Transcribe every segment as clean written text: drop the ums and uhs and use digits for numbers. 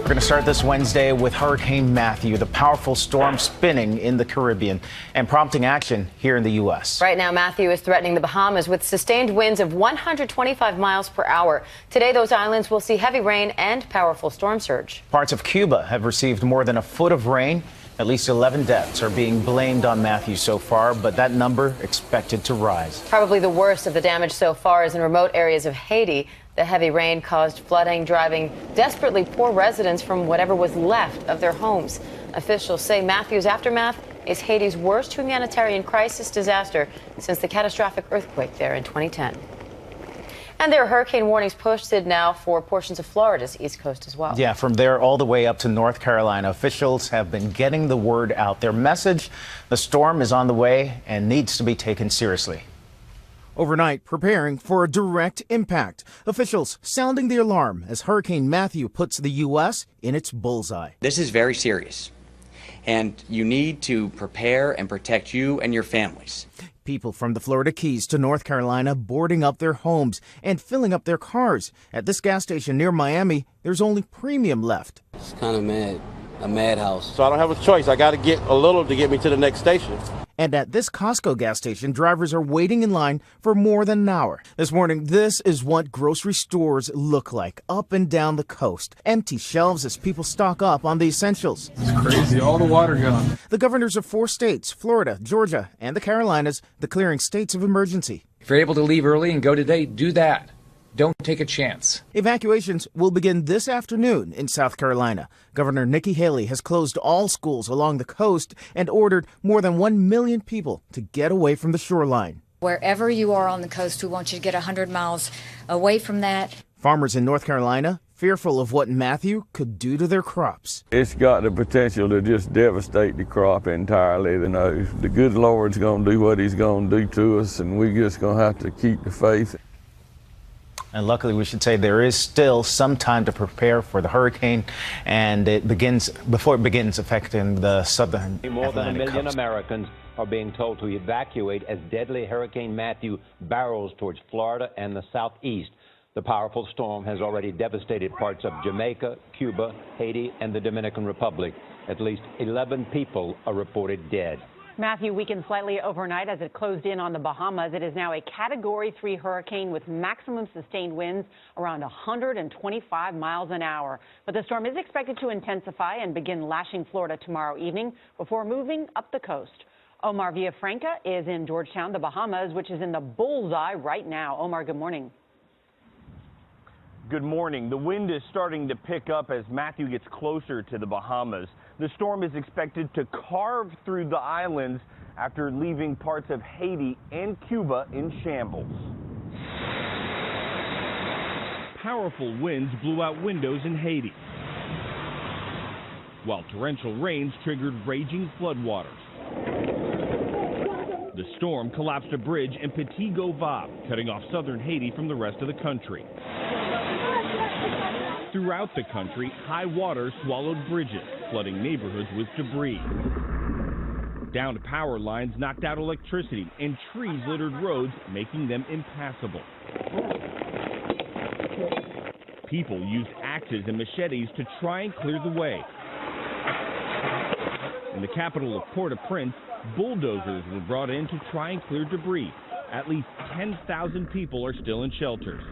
We're going to start this Wednesday with Hurricane Matthew, the powerful storm spinning in the Caribbean and prompting action here in the U.S. Right now, Matthew is threatening the Bahamas with sustained winds of 125 miles per hour. Today, those islands will see heavy rain and powerful storm surge. Parts of Cuba have received more than a foot of rain. At least 11 deaths are being blamed on Matthew so far, but that number expected to rise. Probably the worst of the damage so far is in remote areas of Haiti. The heavy rain caused flooding, driving desperately poor residents from whatever was left of their homes. Officials say Matthew's aftermath is Haiti's worst humanitarian crisis disaster since the catastrophic earthquake there in 2010. And there are hurricane warnings posted now for portions of Florida's east coast as well. Yeah, from there all the way up to North Carolina, officials have been getting the word out. Their message: the storm is on the way and needs to be taken seriously. Overnight, preparing for a direct impact. Officials sounding the alarm as Hurricane Matthew puts the U.S. in its bullseye. This is very serious, and you need to prepare and protect you and your families. People from the Florida Keys to North Carolina boarding up their homes and filling up their cars. At this gas station near Miami, there's only premium left. It's kind of mad, a madhouse. So I don't have a choice. I got to get a little to get me to the next station. And at this Costco gas station, drivers are waiting in line for more than an hour. This morning, this is what grocery stores look like up and down the coast. Empty shelves as people stock up on the essentials. It's crazy, all the water gone. The governors of 4 states, Florida, Georgia, and the Carolinas, declaring states of emergency. If you're able to leave early and go today, do that. Don't take a chance. Evacuations will begin this afternoon in South Carolina. Governor Nikki Haley has closed all schools along the coast and ordered more than 1 million people to get away from the shoreline. Wherever you are on the coast, we want you to get 100 miles away from that. Farmers in North Carolina fearful of what Matthew could do to their crops. It's got the potential to just devastate the crop entirely. You know, the good Lord's going to do what he's going to do to us, and we're just going to have to keep the faith. And luckily, we should say there is still some time to prepare for the hurricane, and it begins before it begins affecting the southern More than a million coast. Americans are being told to evacuate as deadly Hurricane Matthew barrels towards Florida and the southeast. The powerful storm has already devastated parts of Jamaica, Cuba, Haiti, and the Dominican Republic. At least 11 people are reported dead. Matthew weakened slightly overnight as it closed in on the Bahamas. It is now a Category 3 hurricane with maximum sustained winds around 125 miles an hour. But the storm is expected to intensify and begin lashing Florida tomorrow evening before moving up the coast. Omar Villafranca is in Georgetown, the Bahamas, which is in the bullseye right now. Omar, good morning. Good morning. The wind is starting to pick up as Matthew gets closer to the Bahamas. The storm is expected to carve through the islands after leaving parts of Haiti and Cuba in shambles. Powerful winds blew out windows in Haiti, while torrential rains triggered raging floodwaters. The storm collapsed a bridge in Petit-Goâve, cutting off southern Haiti from the rest of the country. Throughout the country, high water swallowed bridges, flooding neighborhoods with debris. Downed power lines knocked out electricity, and trees littered roads, making them impassable. People used axes and machetes to try and clear the way. In the capital of Port-au-Prince, bulldozers were brought in to try and clear debris. At least 10,000 people are still in shelters.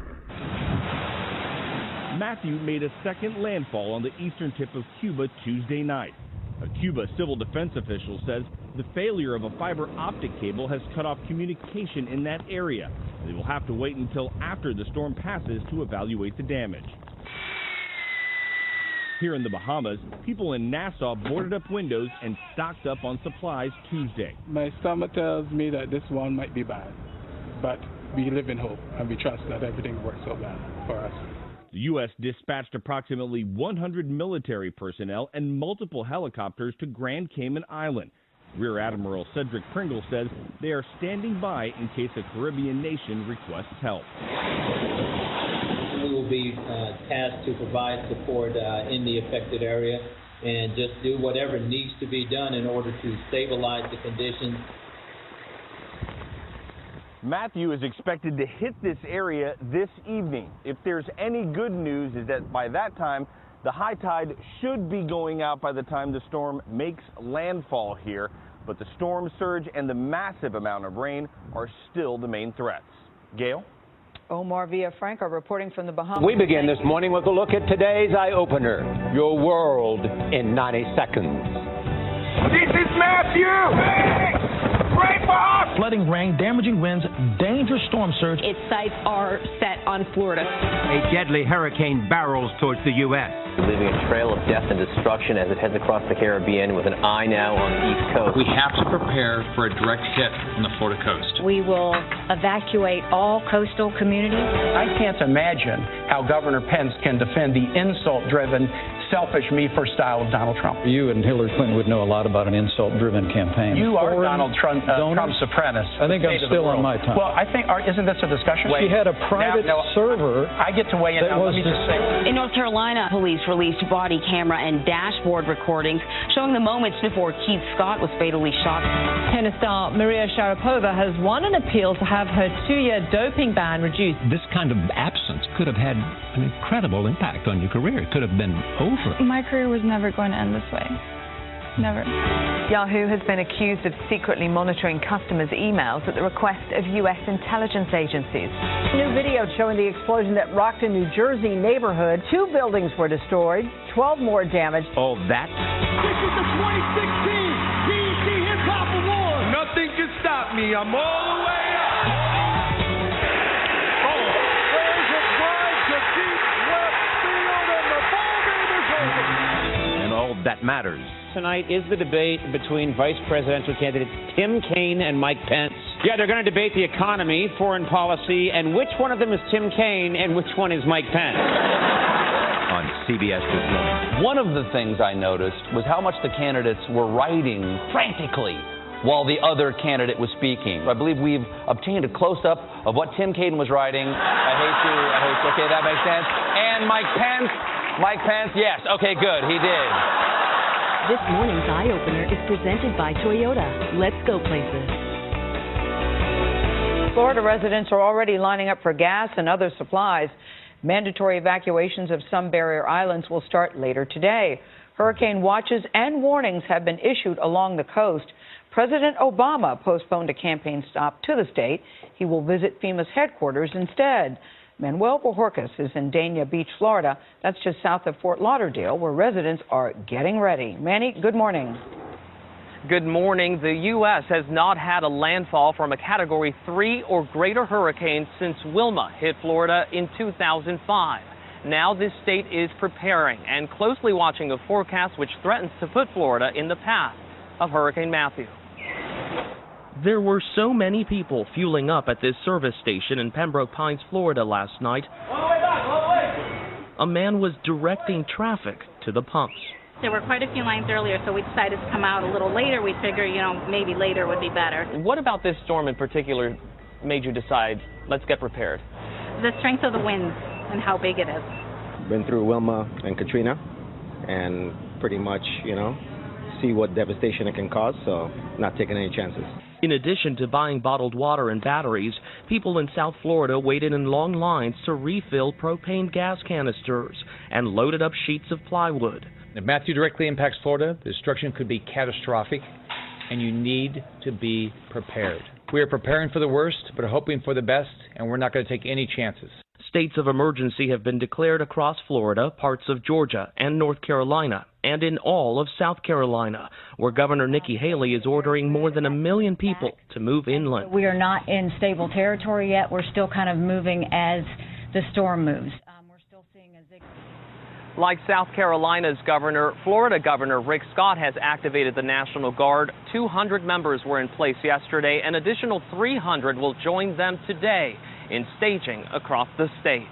Matthew made a second landfall on the eastern tip of Cuba Tuesday night. A Cuba civil defense official says the failure of a fiber optic cable has cut off communication in that area. They will have to wait until after the storm passes to evaluate the damage. Here in the Bahamas, people in Nassau boarded up windows and stocked up on supplies Tuesday. My stomach tells me that this one might be bad, but we live in hope and we trust that everything works out well for us. The U.S. dispatched approximately 100 military personnel and multiple helicopters to Grand Cayman Island. Rear Admiral Cedric Pringle says they are standing by in case a Caribbean nation requests help. We will be tasked to provide support in the affected area and just do whatever needs to be done in order to stabilize the conditions. Matthew is expected to hit this area this evening. If there's any good news, is that by that time, The high tide should be going out by the time the storm makes landfall here, but the storm surge and the massive amount of rain are still the main threats. Gail? Omar Villafranca reporting from the Bahamas. We begin this morning with a look at today's eye-opener, your world in 90 seconds. This is Matthew! Hey! Pray for us! Flooding, rain, damaging winds, dangerous storm surge. Its sights are set on Florida. A deadly hurricane barrels towards the U.S. Leaving a trail of death and destruction as it heads across the Caribbean with an eye now on the East Coast. We have to prepare for a direct hit on the Florida coast. We will evacuate all coastal communities. I can't imagine how Governor Pence can defend the insult-driven, selfish, me-first style of Donald Trump. You and Hillary Clinton would know a lot about an insult-driven campaign. You are Donald Trump's apprentice. I think I'm still on my time. Well, I think, isn't this a discussion? She had a private server. I get to weigh in. Now, let me just say. In North Carolina, police released body camera and dashboard recordings showing the moments before Keith Scott was fatally shot. Tennis star Maria Sharapova has won an appeal to have her 2-year doping ban reduced. This kind of absence could have had an incredible impact on your career. It could have been over. My career was never going to end this way. Never. Yahoo has been accused of secretly monitoring customers' emails at the request of U.S. intelligence agencies. New video showing the explosion that rocked a New Jersey neighborhood. 2 buildings were destroyed, 12 more damaged. All that? This is the 2016 BET Hip Hop Award. Nothing can stop me. I'm all the way up. Oh, there's a drive to deep left field, and the ball game is over. And all that matters. Tonight is the debate between vice presidential candidates Tim Kaine and Mike Pence. Yeah, they're going to debate the economy, foreign policy, and which one of them is Tim Kaine and which one is Mike Pence. On CBS This Morning. One of the things I noticed was how much the candidates were writing frantically while the other candidate was speaking. I believe we've obtained a close-up of what Tim Kaine was writing. I hate you, okay, that makes sense. And Mike Pence, yes, okay, good, he did. This morning's eye-opener is presented by Toyota. Let's go places. Florida residents are already lining up for gas and other supplies. Mandatory evacuations of some barrier islands will start later today. Hurricane watches and warnings have been issued along the coast. President Obama postponed a campaign stop to the state. He will visit FEMA's headquarters instead. Manuel Bojorquez is in Dania Beach, Florida. That's just south of Fort Lauderdale, where residents are getting ready. Manny, good morning. Good morning. The U.S. has not had a landfall from a Category 3 or greater hurricane since Wilma hit Florida in 2005. Now this state is preparing and closely watching a forecast which threatens to put Florida in the path of Hurricane Matthew. There were so many people fueling up at this service station in Pembroke Pines, Florida last night. A man was directing traffic to the pumps. There were quite a few lines earlier, so we decided to come out a little later. We figure, maybe later would be better. What about this storm in particular made you decide, let's get prepared? The strength of the winds and how big it is. Been through Wilma and Katrina and pretty much, see what devastation it can cause, so not taking any chances. In addition to buying bottled water and batteries, people in South Florida waited in long lines to refill propane gas canisters and loaded up sheets of plywood. If Matthew directly impacts Florida, the destruction could be catastrophic, and you need to be prepared. We are preparing for the worst, but hoping for the best, and we're not going to take any chances. States of emergency have been declared across Florida, parts of Georgia, and North Carolina, and in all of South Carolina, where Governor Nikki Haley is ordering more than 1 million people to move inland. We are not in stable territory yet. We're still kind of moving as the storm moves. We're still seeing a zigzag. Like South Carolina's governor, Florida Governor Rick Scott has activated the National Guard. 200 members were in place yesterday. An additional 300 will join them today in staging across the state.